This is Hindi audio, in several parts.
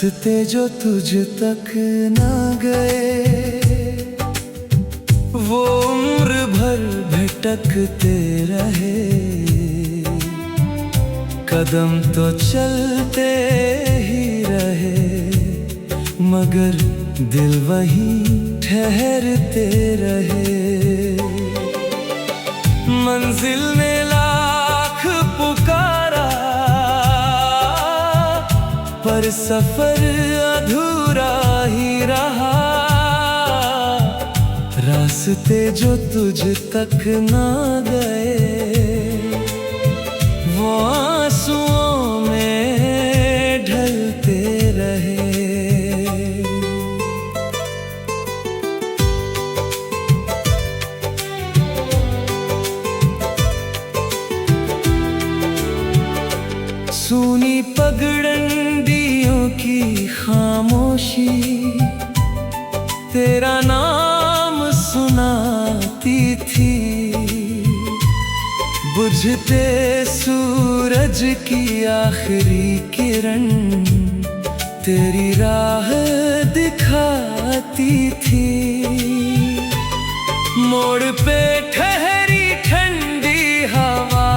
रास्ते जो तुझ तक ना गए, वो उम्र भर भटकते रहे। कदम तो चलते ही रहे, मगर दिल वहीं ठहरते रहे। मंजिल ने लाख पुकारा, पर सफर अधूरा ही रहा। रास्ते जो तुझ तक ना गए, वो आंसुओं में ढलते रहे। सूनी पगडंडियों की खामोशी तेरा नाम सुनाती थी। बुझते सूरज की आखिरी किरण तेरी राह दिखाती थी। मोड़ पे ठहरी ठंडी हवा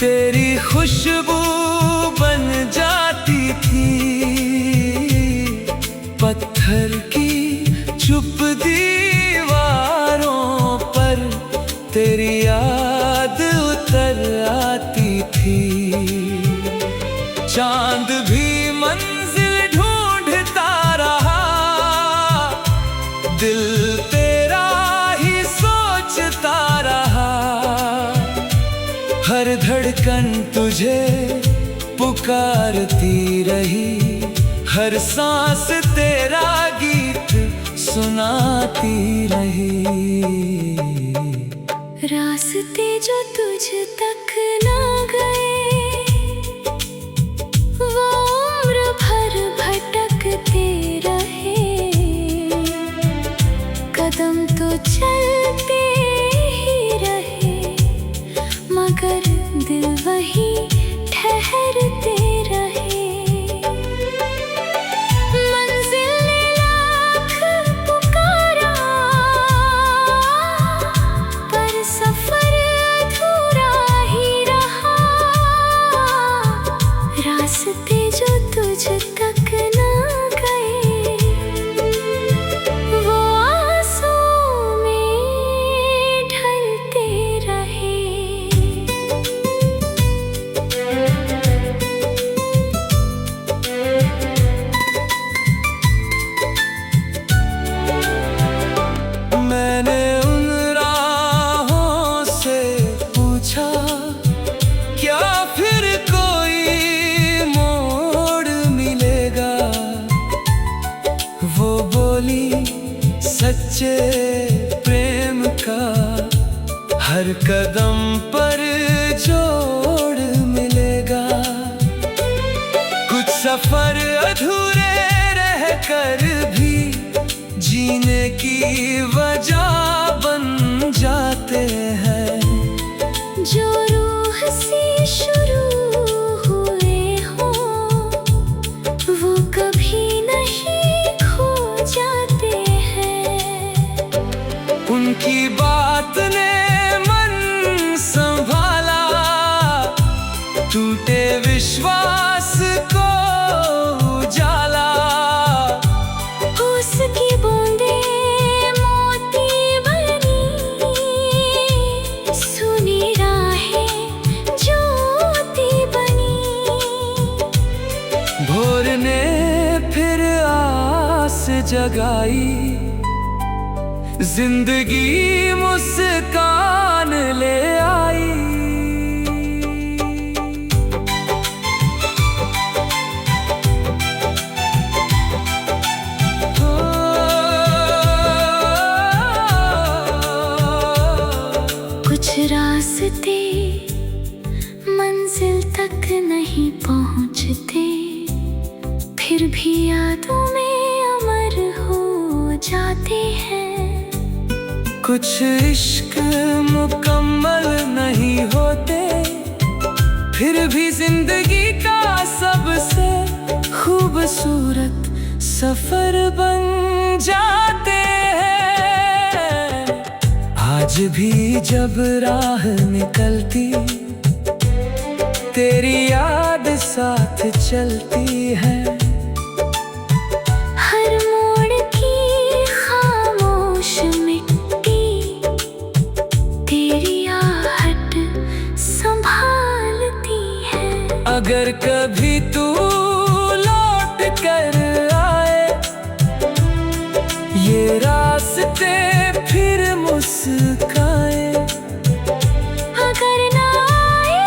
तेरी खुशबू बन जाती थी। पत्थर की चुप दीवारों पर तेरी याद उतर आती थी। चांद भी मंजिल ढूंढता रहा, दिल तेरा ही सोचता रहा। हर धड़कन तुझे पुकारती रही, हर सांस तेरा गीत सुनाती रही। रास्ते जो तुझ तक ना गए, वो उम्र भर भटकते रहे। कदम तो चलते ही रहे, मगर दिल वहीं ठहरते रहे। मंजिल ने लाख पुकारा, पर सफर अधूरा ही रहा। रास्ते जो तुझ तक ना गए, वो आंसुओं में ढलते रहे। मैंने उन राहों से पूछा, क्या फिर कोई मोड़ मिलेगा? वो बोली, सच्चे प्रेम का हर कदम पर जोड़ मिलेगा। कुछ सफर अधूरे रह कर भी जीने की वजह बन जाते हैं। जो रूह से शुरू हुए हों, वो कभी नहीं खो जाते हैं। उनकी बात ने मन संभाला, टूटे विश्वास को उजाला। उसकी बूंदें मोती बनी, सुनी राहें ज्योति बनी। भोर ने फिर आस जगाई, जिंदगी मुस्कान ले आई। कुछ रास्ते मंजिल तक नहीं पहुंचते, फिर भी यादों में अमर हो जाते हैं। कुछ इश्क मुकम्मल नहीं होते, फिर भी जिंदगी का सबसे खूबसूरत सफर बन जाते हैं। आज भी जब राह निकलती तेरी याद साथ चलती है। हर मोड़ की खामोश मिट्टी तेरी आहट संभालती है। अगर कभी तू लौट कर आए ये रास्ते फिर मुस्काए। अगर ना आए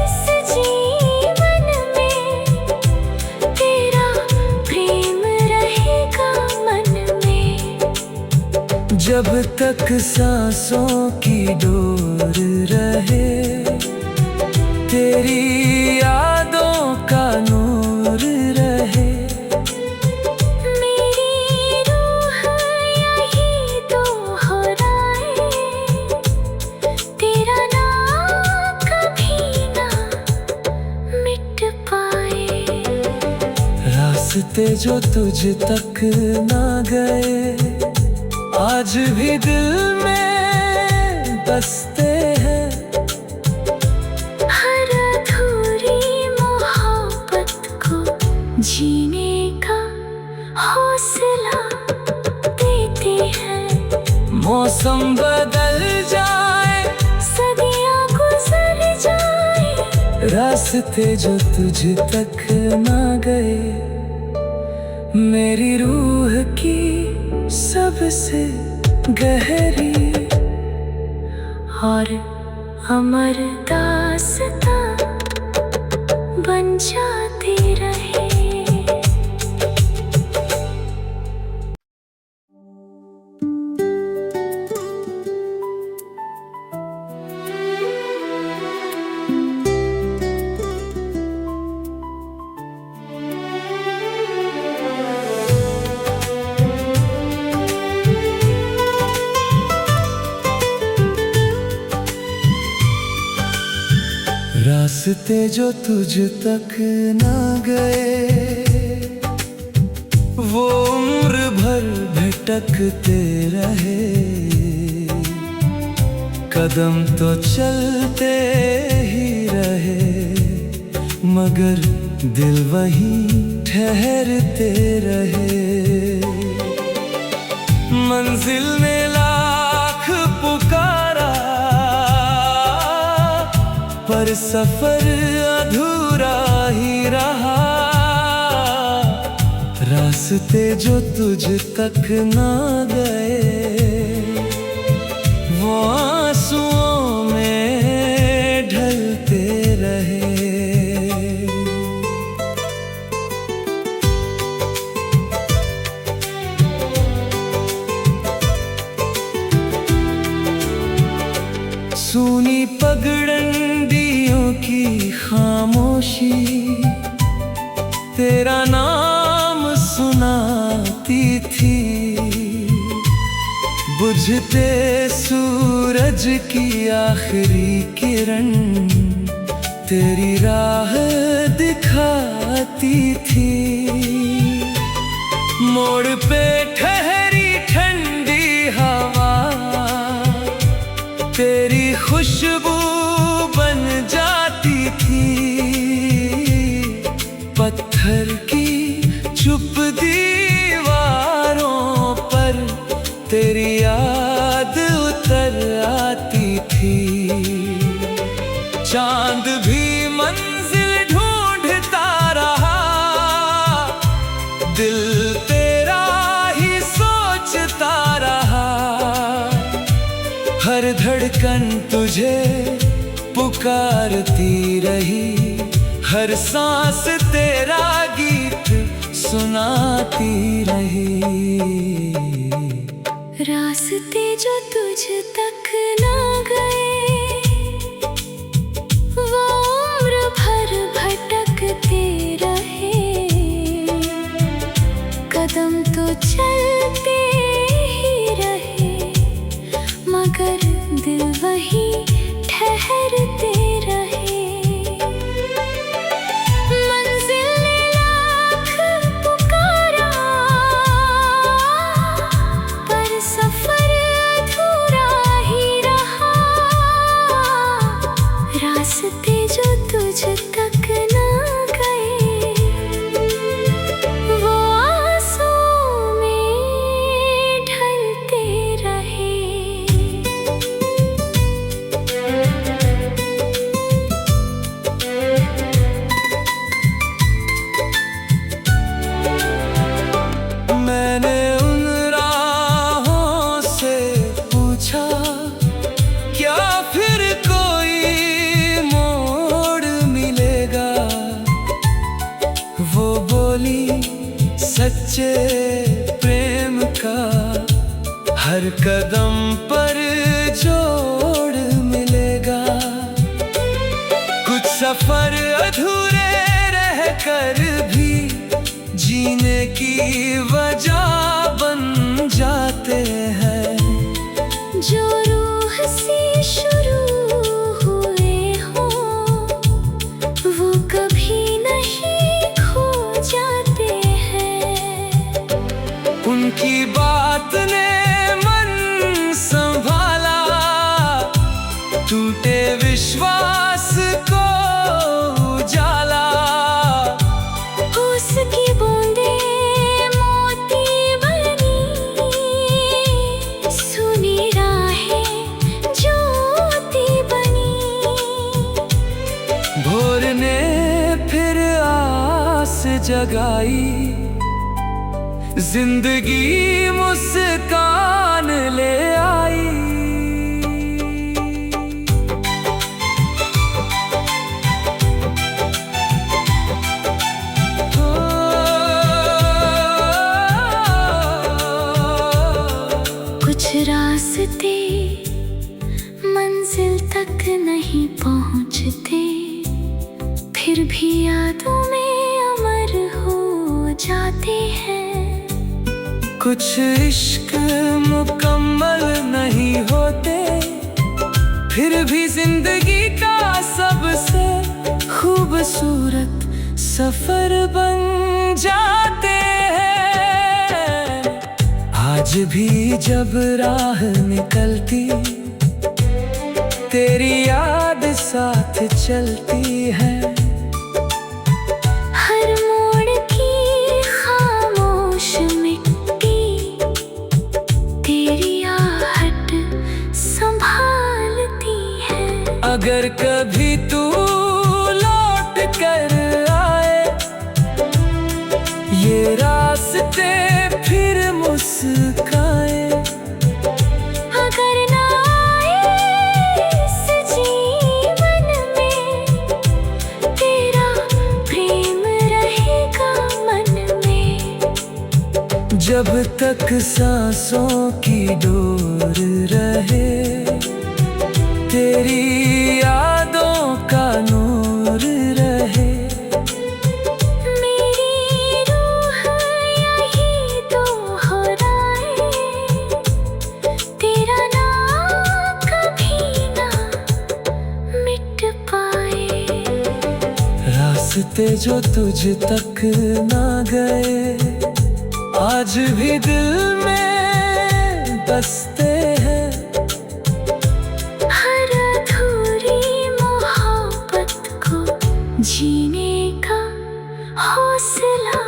इस जीवन में तेरा प्रेम रहेगा मन में। जब तक सांसों की डोर रहे तेरी यादों का नूर रहे। मेरी रूह यही दोहराए तेरा नाम कभी ना मिट पाए। रास्ते जो तुझ तक ना गए आज भी दिल में बसते हैं। हर अधूरी मोहब्बत को जीने का हौसला देते हैं। मौसम बदल जाए सदियां गुजर जाए रास्ते जो तुझ तक ना गए मेरी रूह की सबसे गहरी और अमर दास्तां बन जाते रहे। रास्ते जो तुझ तक ना गए वो उम्र भर भटकते रहे। कदम तो चलते ही रहे मगर दिल वहीं ठहरते रहे। मंजिल ने लाख पुकारा पर सफर अधूरा ही रहा। रास्ते जो तुझ तक ना गए वो आंसुओं में ढलते रहे। सूनी पगडंडियों की खामोशी तेरा नाम सुनाती थी। बुझते सूरज की आखिरी किरण तेरी राह दिखाती थी। मोड़ पे ठहरी ठंडी हवा तेरी खुशबू बन जाती थी। पत्थर की चुप दीवारों पर तेरी याद उतर आती थी। चांद भी मंजिल ढूंढता रहा दिल तेरा ही सोचता रहा। हर धड़कन तुझे पुकारती रही हर सांस तेरा गीत सुनाती रही। रास्ते जो तुझ तक ना गए वो उम्र भर भटकते रहे। कदम तो चलते ही रहे मगर दिल वहीं ठहरते रहे। मंजिल ने सच्चे प्रेम का हर कदम पर जोड़ मिलेगा। कुछ सफर अधूरे रह कर भी जीने की वजह बन जाते हैं। जो रूह से शुरू हुए हो वो कभी नहीं खो जाते हैं। उनकी बात ने मन संभाला, टूटे विश्वास को उजाला। उसकी बूंदे मोती बनी, सुनी राहें ज्योति बनी। भोर ने फिर आस जगाई, जिंदगी मुस्कान ले आई। कुछ रास्ते मंजिल तक नहीं पहुंचते, फिर भी यादों में अमर हो जाते हैं। कुछ इश्क मुकम्मल नहीं होते, फिर भी जिंदगी का सबसे खूबसूरत सफर बन जाते हैं। आज भी जब राह निकलती, तेरी याद साथ चलती है। हर मोड़ की खामोश मिट्टी तेरी आहट संभालती है। अगर कभी तू लौट कर आए, ये रास्ते फिर मुस्काए। अगर ना आए इस जीवन में, तेरा प्रेम रहेगा मन में। जब तक सांसों की डोर रहे, तेरी यादों का नूर रहे। मेरी रूह यही दोहराए, तेरा नाम कभी ना मिट पाए। रास्ते जो तुझ तक ना गए, आज भी दिल में बसते हैं। हर अधूरी मोहब्बत को जीने का हौसला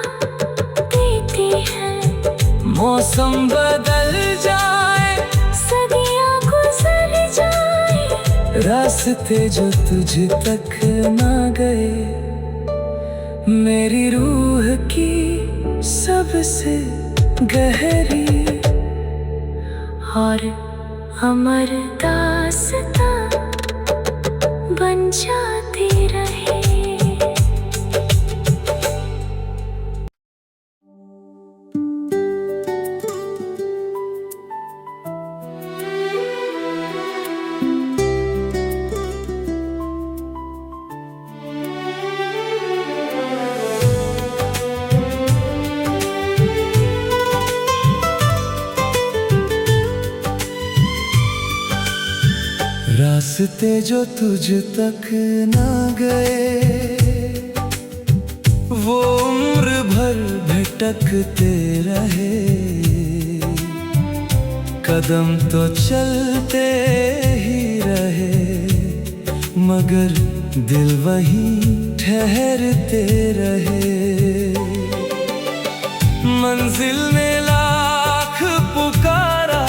देते हैं। मौसम बदल जाए, सदियां गुजर जाए, रास्ते जो तुझ तक ना गए, मेरी रूह की सबसे गहरी और अमर दास्तां बन जाते रहे। रास्ते जो तुझ तक ना गए, वो उम्र भर भटकते रहे। कदम तो चलते ही रहे, मगर दिल वहीं ठहरते रहे। मंजिल ने लाख पुकारा,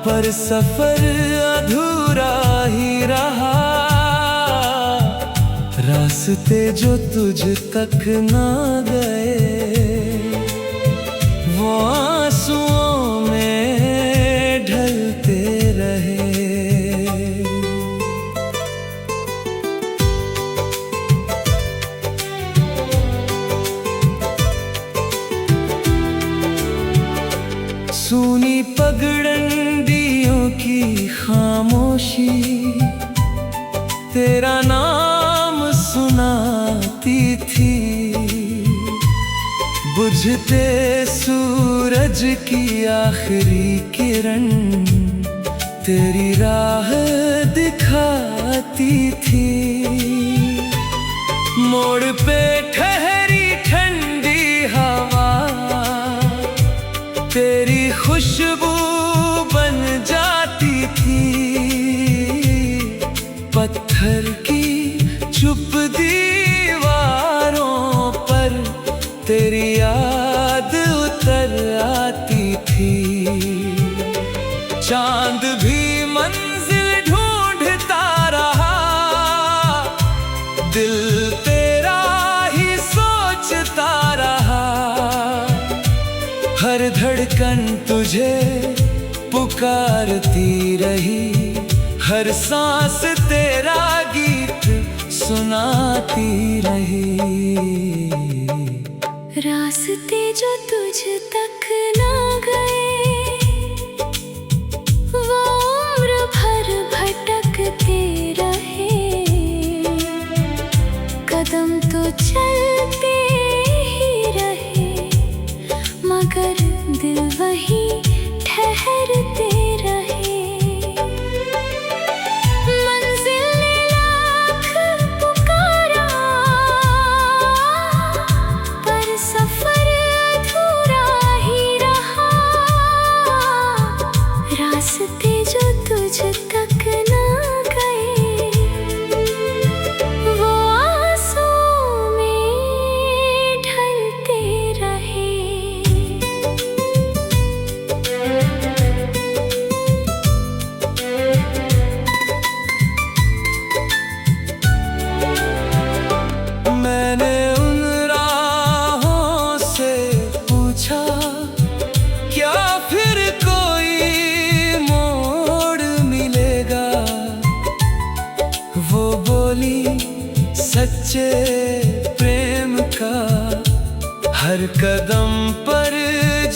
पर सफर अधूरा ही रहा। रास्ते जो तुझ तक ना गए, वो आंसुओं में ढलते रहे। सुनी पगडंडियों की खामोशी, तेरा नाम सुनाती थी। बुझते सूरज की आखिरी किरण तेरी राह दिखाती थी। मोड़ पे ठहरी ठंडी हवा तेरी खुशबू बन जाती थी। पत्थर की चुप दीवारों पर तेरी याद उतर आती थी। चांद भी मंजिल ढूंढता रहा, दिल तेरा ही सोचता रहा। हर धड़कन तुझे पुकारती रही, हर सांस तेरा गीत सुनाती रही। रास्ते जो तुझ तक ना गए, वो उम्र भर भटकते रहे। कदम तो चलते ही रहे, मगर दिल वहीं ठहरते रहे। मंजिल ने लाख पुकारा, पर सफर अधूरा ही रहा। रास्ते जो तुझ तक ना गए, वो आंसू में ढलते रहे। मैंने उन राहों से पूछा, क्या फिर कोई मोड़ मिलेगा? वो बोली, सच्चे प्रेम का हर कदम पर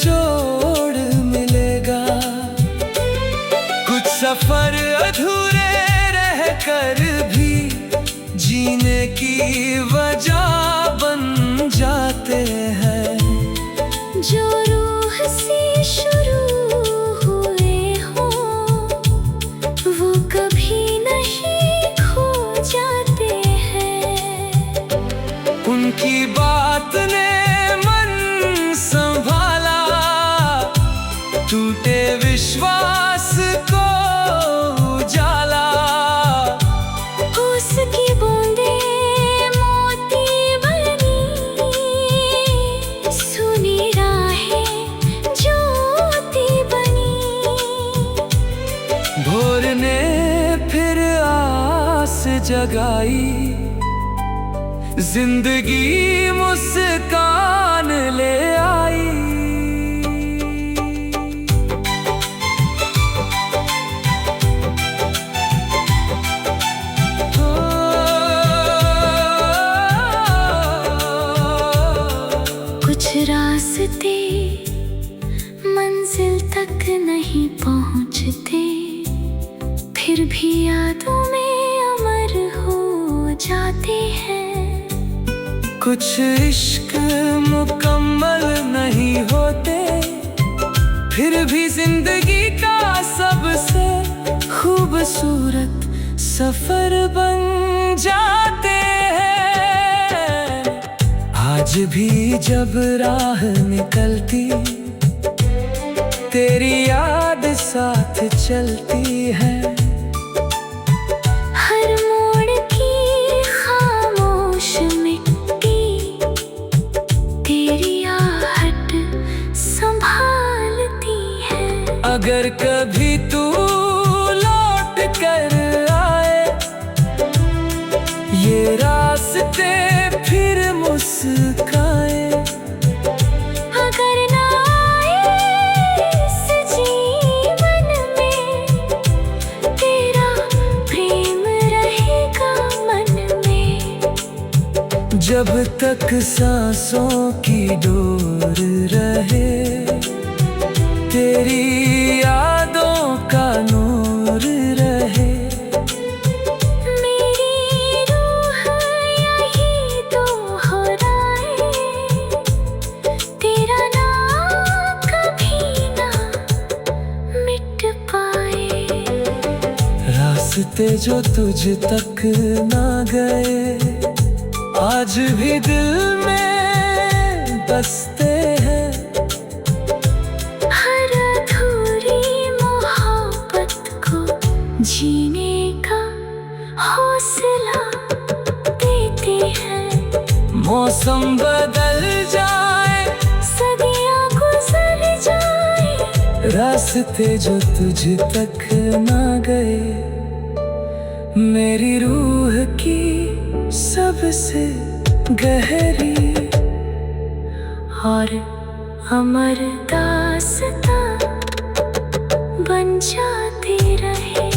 जोड़ मिलेगा। कुछ सफर अधूरे रह कर भी जीने की वजह बन जाते हैं। जो रूह से शुरू हुए हो, वो कभी नहीं खो जाते हैं। उनकी बात ने मन संभाला, टूटे विश्वास को उजाला। उसकी बूंदे मोती बनी, सुनी राहें ज्योति बनी। भोर ने फिर आस जगाई, जिंदगी मुस्कान ले आई। कुछ रास्ते मंजिल तक नहीं पहुंचते, फिर भी यादों में अमर हो जाते हैं। कुछ इश्क मुकम्मल नहीं होते, फिर भी जिंदगी का सबसे खूबसूरत सफर बन जाते हैं। आज भी जब राह निकलती, तेरी याद साथ चलती है। हर मोड़ की खामोश मिट्टी तेरी आहट संभालती है। अगर कभी तू लौट कर आए, ये रास्ते फिर मुस्काए। अगर ना आए इस जीवन में, तेरा प्रेम रहेगा मन में। जब तक सांसों की डोर रहे, तेरी यादों का नूर रहे। मेरी रूह यही दोहराए, तेरा नाम कभी ना मिट पाए। रास्ते जो तुझ तक ना गए आज भी दिल में बसते हैं। हर अधूरी मोहब्बत को जीने का हौसला देते हैं। मौसम बदल जाए, सदियां गुजर जाए, रास्ते जो तुझ तक ना गए मेरी रूह की सबसे गहरी और अमर दास्तां बन जाते रहे।